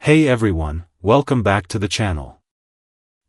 Hey everyone, welcome back to the channel.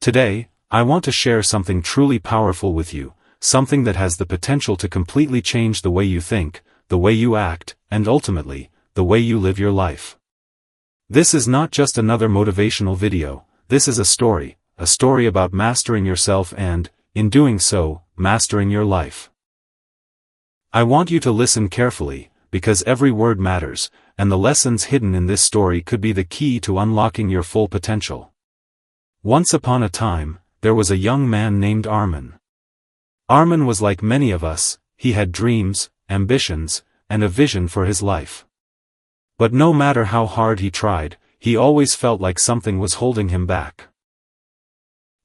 Today, I want to share something truly powerful with you, something that has the potential to completely change the way you think, the way you act, and ultimately, the way you live your life. This is not just another motivational video, this is a story about mastering yourself and, in doing so, mastering your life. I want you to listen carefully, because every word matters, and the lessons hidden in this story could be the key to unlocking your full potential. Once upon a time, there was a young man named Armin. Armin was like many of us, he had dreams, ambitions, and a vision for his life. But no matter how hard he tried, he always felt like something was holding him back.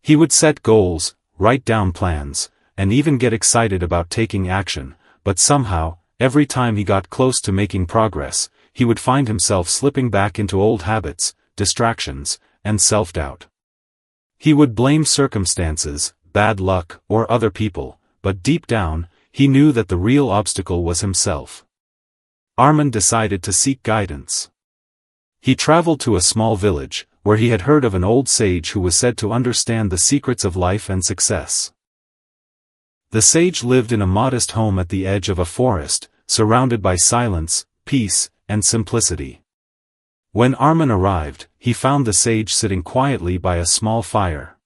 He would set goals, write down plans, and even get excited about taking action, but somehow, every time he got close to making progress, he would find himself slipping back into old habits, distractions, and self-doubt. He would blame circumstances, bad luck, or other people, but deep down, he knew that the real obstacle was himself. Armin decided to seek guidance. He traveled to a small village, where he had heard of an old sage who was said to understand the secrets of life and success. The sage lived in a modest home at the edge of a forest, surrounded by silence, peace, and simplicity. When Armin arrived, he found the sage sitting quietly by a small fire.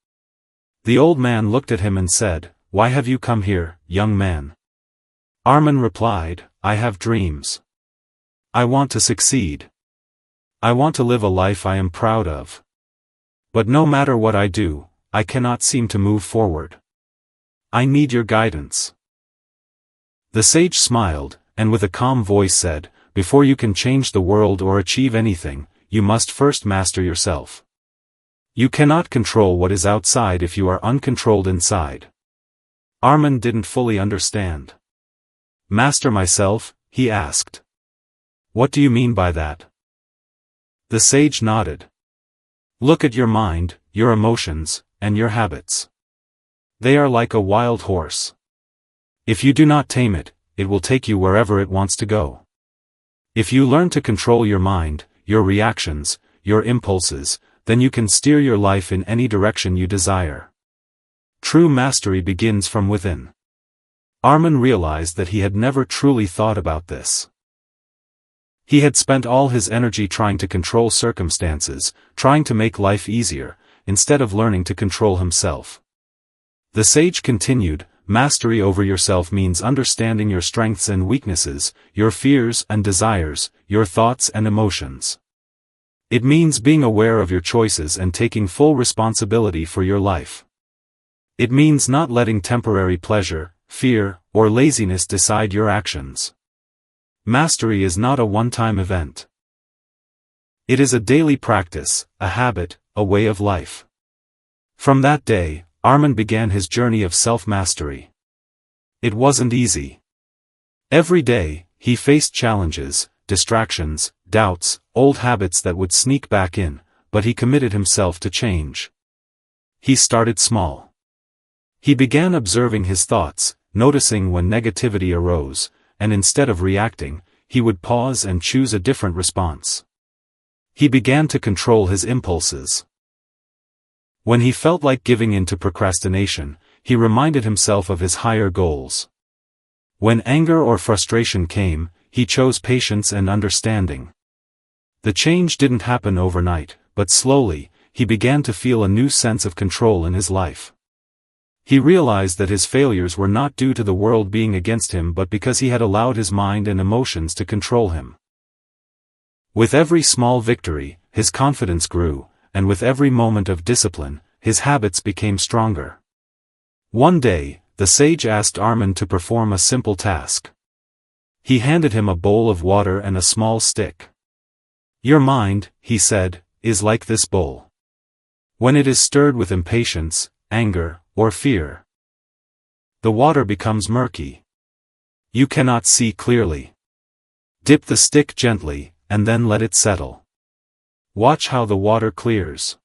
The old man looked at him and said, "Why have you come here, young man?" Armin replied, "I have dreams. I want to succeed. I want to live a life I am proud of. But no matter what I do, I cannot seem to move forward. I need your guidance." The sage smiled, and with a calm voice said, "Before you can change the world or achieve anything, you must first master yourself. You cannot control what is outside if you are uncontrolled inside." Armin didn't fully understand. "Master myself?" he asked. "What do you mean by that?" The sage nodded. "Look at your mind, your emotions, and your habits. They are like a wild horse. If you do not tame it, it will take you wherever it wants to go. If you learn to control your mind, your reactions, your impulses, then you can steer your life in any direction you desire. True mastery begins from within." Armin realized that he had never truly thought about this. He had spent all his energy trying to control circumstances, trying to make life easier, instead of learning to control himself. The sage continued, "Mastery over yourself means understanding your strengths and weaknesses, your fears and desires, your thoughts and emotions. It means being aware of your choices and taking full responsibility for your life. It means not letting temporary pleasure, fear, or laziness decide your actions. Mastery is not a one-time event. It is a daily practice, a habit, a way of life." From that day, Armin began his journey of self-mastery. It wasn't easy. Every day, he faced challenges, distractions, doubts, old habits that would sneak back in, but he committed himself to change. He started small. He began observing his thoughts, noticing when negativity arose, and instead of reacting, he would pause and choose a different response. He began to control his impulses. When he felt like giving in to procrastination, he reminded himself of his higher goals. When anger or frustration came, he chose patience and understanding. The change didn't happen overnight, but slowly, he began to feel a new sense of control in his life. He realized that his failures were not due to the world being against him but because he had allowed his mind and emotions to control him. With every small victory, his confidence grew, and with every moment of discipline, his habits became stronger. One day, the sage asked Armin to perform a simple task. He handed him a bowl of water and a small stick. "Your mind," he said, "is like this bowl. When it is stirred with impatience, anger, or fear, the water becomes murky. You cannot see clearly. Dip the stick gently, and then let it settle. Watch how the water clears.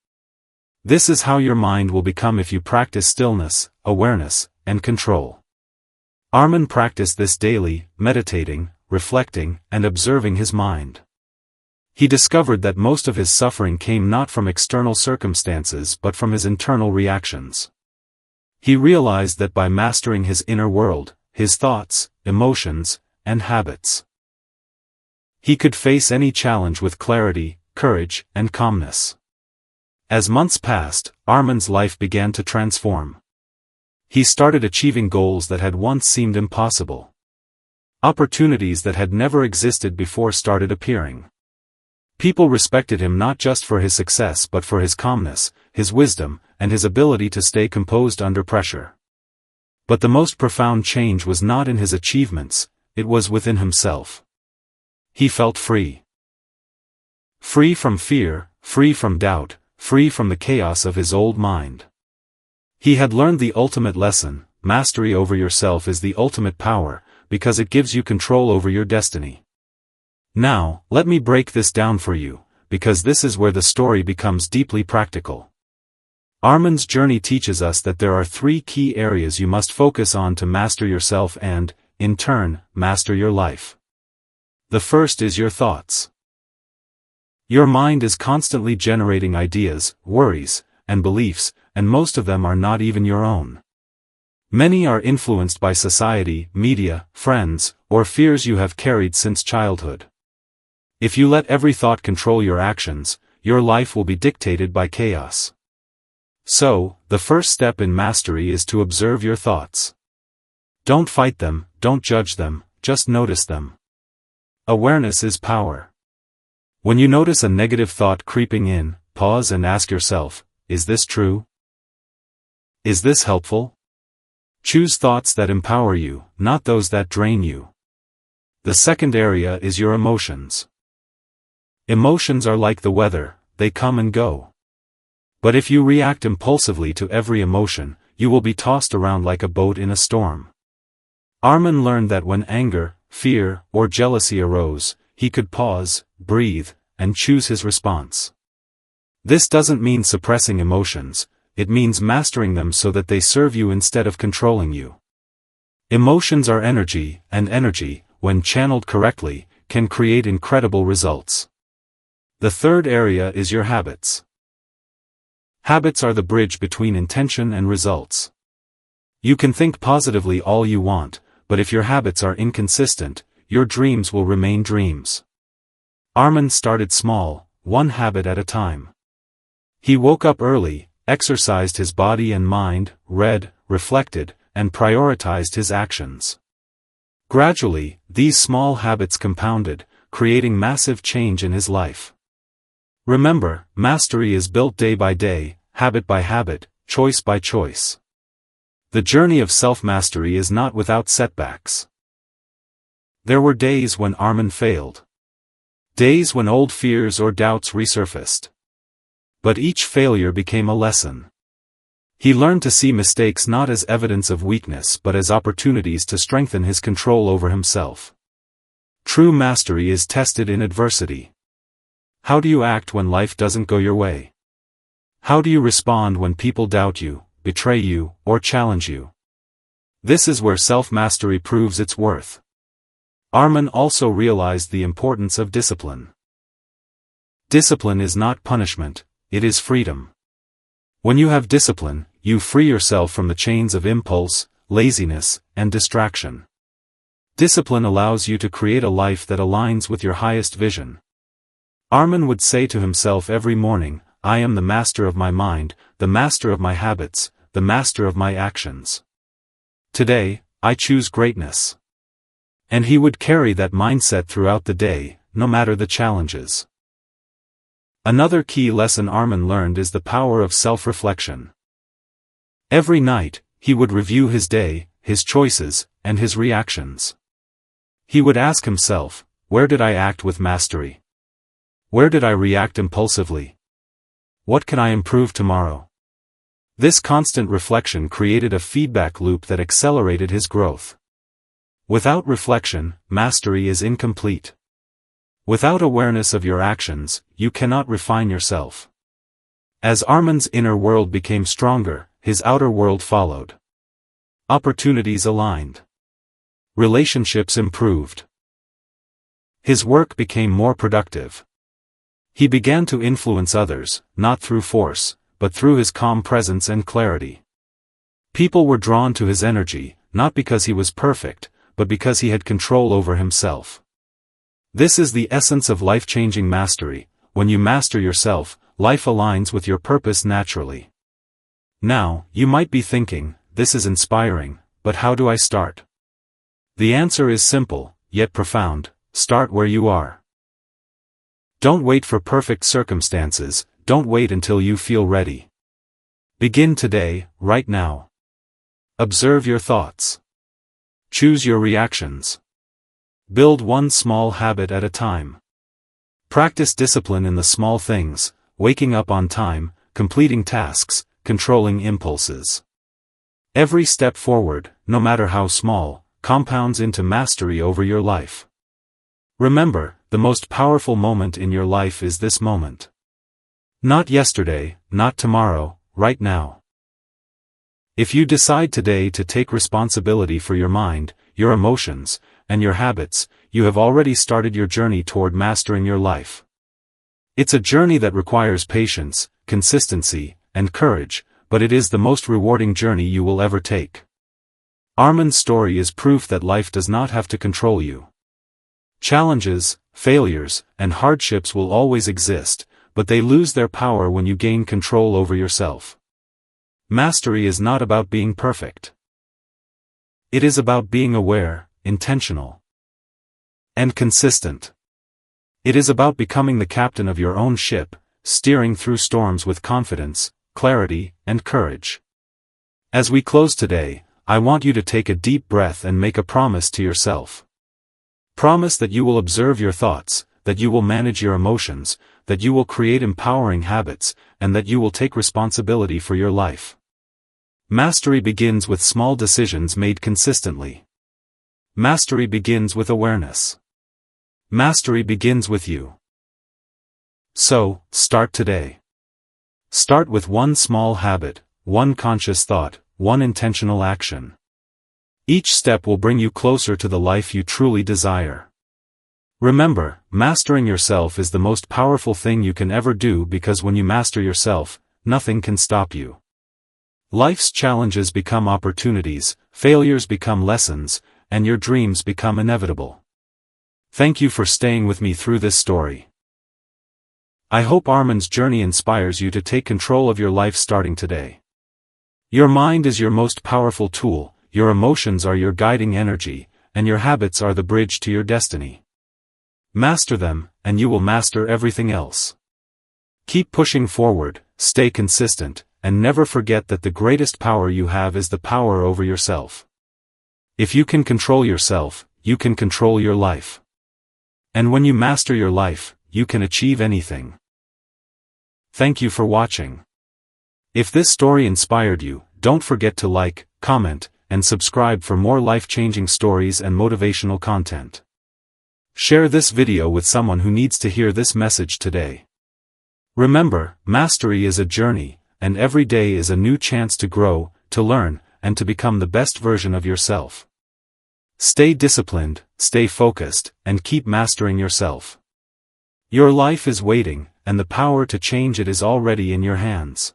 This is how your mind will become if you practice stillness, awareness, and control." Armin practiced this daily, meditating, reflecting, and observing his mind. He discovered that most of his suffering came not from external circumstances but from his internal reactions. He realized that by mastering his inner world, his thoughts, emotions, and habits, he could face any challenge with clarity, courage, and calmness. As months passed, Armin's life began to transform. He started achieving goals that had once seemed impossible. Opportunities that had never existed before started appearing. People respected him not just for his success but for his calmness, his wisdom, and his ability to stay composed under pressure. But the most profound change was not in his achievements, it was within himself. He felt free. Free from fear, free from doubt, free from the chaos of his old mind. He had learned the ultimate lesson: mastery over yourself is the ultimate power, because it gives you control over your destiny. Now, let me break this down for you, because this is where the story becomes deeply practical. Armin's journey teaches us that there are 3 key areas you must focus on to master yourself and, in turn, master your life. The first is your thoughts. Your mind is constantly generating ideas, worries, and beliefs, and most of them are not even your own. Many are influenced by society, media, friends, or fears you have carried since childhood. If you let every thought control your actions, your life will be dictated by chaos. So, the first step in mastery is to observe your thoughts. Don't fight them, don't judge them, just notice them. Awareness is power. When you notice a negative thought creeping in, pause and ask yourself, is this true? Is this helpful? Choose thoughts that empower you, not those that drain you. The second area is your emotions. Emotions are like the weather, they come and go. But if you react impulsively to every emotion, you will be tossed around like a boat in a storm. Armin learned that when anger, fear, or jealousy arose, he could pause, breathe, and choose his response. This doesn't mean suppressing emotions, it means mastering them so that they serve you instead of controlling you. Emotions are energy, and energy, when channeled correctly, can create incredible results. The third area is your habits. Habits are the bridge between intention and results. You can think positively all you want, but if your habits are inconsistent, your dreams will remain dreams. Armin started small, one habit at a time. He woke up early, exercised his body and mind, read, reflected, and prioritized his actions. Gradually, these small habits compounded, creating massive change in his life. Remember, mastery is built day by day, habit by habit, choice by choice. The journey of self-mastery is not without setbacks. There were days when Armin failed. Days when old fears or doubts resurfaced. But each failure became a lesson. He learned to see mistakes not as evidence of weakness but as opportunities to strengthen his control over himself. True mastery is tested in adversity. How do you act when life doesn't go your way? How do you respond when people doubt you, betray you, or challenge you? This is where self-mastery proves its worth. Armin also realized the importance of discipline. Discipline is not punishment, it is freedom. When you have discipline, you free yourself from the chains of impulse, laziness, and distraction. Discipline allows you to create a life that aligns with your highest vision. Armin would say to himself every morning, I am the master of my mind, the master of my habits, the master of my actions. Today, I choose greatness. And he would carry that mindset throughout the day, no matter the challenges. Another key lesson Armin learned is the power of self-reflection. Every night, he would review his day, his choices, and his reactions. He would ask himself, where did I act with mastery? Where did I react impulsively? What can I improve tomorrow? This constant reflection created a feedback loop that accelerated his growth. Without reflection, mastery is incomplete. Without awareness of your actions, you cannot refine yourself. As Armin's inner world became stronger, his outer world followed. Opportunities aligned. Relationships improved. His work became more productive. He began to influence others, not through force, but through his calm presence and clarity. People were drawn to his energy, not because he was perfect, but because he had control over himself. This is the essence of life-changing mastery. When you master yourself, life aligns with your purpose naturally. Now, you might be thinking, this is inspiring, but how do I start? The answer is simple, yet profound: start where you are. Don't wait for perfect circumstances, don't wait until you feel ready. Begin today, right now. Observe your thoughts. Choose your reactions. Build one small habit at a time. Practice discipline in the small things: waking up on time, completing tasks, controlling impulses. Every step forward, no matter how small, compounds into mastery over your life. Remember, the most powerful moment in your life is this moment. Not yesterday, not tomorrow, right now. If you decide today to take responsibility for your mind, your emotions, and your habits, you have already started your journey toward mastering your life. It's a journey that requires patience, consistency, and courage, but it is the most rewarding journey you will ever take. Armin's story is proof that life does not have to control you. Challenges, failures, and hardships will always exist, but they lose their power when you gain control over yourself. Mastery is not about being perfect. It is about being aware, intentional, and consistent. It is about becoming the captain of your own ship, steering through storms with confidence, clarity, and courage. As we close today, I want you to take a deep breath and make a promise to yourself. Promise that you will observe your thoughts, that you will manage your emotions, that you will create empowering habits, and that you will take responsibility for your life. Mastery begins with small decisions made consistently. Mastery begins with awareness. Mastery begins with you. So, start today. Start with one small habit, one conscious thought, one intentional action. Each step will bring you closer to the life you truly desire. Remember, mastering yourself is the most powerful thing you can ever do, because when you master yourself, nothing can stop you. Life's challenges become opportunities, failures become lessons, and your dreams become inevitable. Thank you for staying with me through this story. I hope Armin's journey inspires you to take control of your life starting today. Your mind is your most powerful tool, your emotions are your guiding energy, and your habits are the bridge to your destiny. Master them, and you will master everything else. Keep pushing forward, stay consistent, and never forget that the greatest power you have is the power over yourself. If you can control yourself, you can control your life. And when you master your life, you can achieve anything. Thank you for watching. If this story inspired you, don't forget to like, comment, and subscribe for more life-changing stories and motivational content. Share this video with someone who needs to hear this message today. Remember, mastery is a journey, and every day is a new chance to grow, to learn, and to become the best version of yourself. Stay disciplined, stay focused, and keep mastering yourself. Your life is waiting, and the power to change it is already in your hands.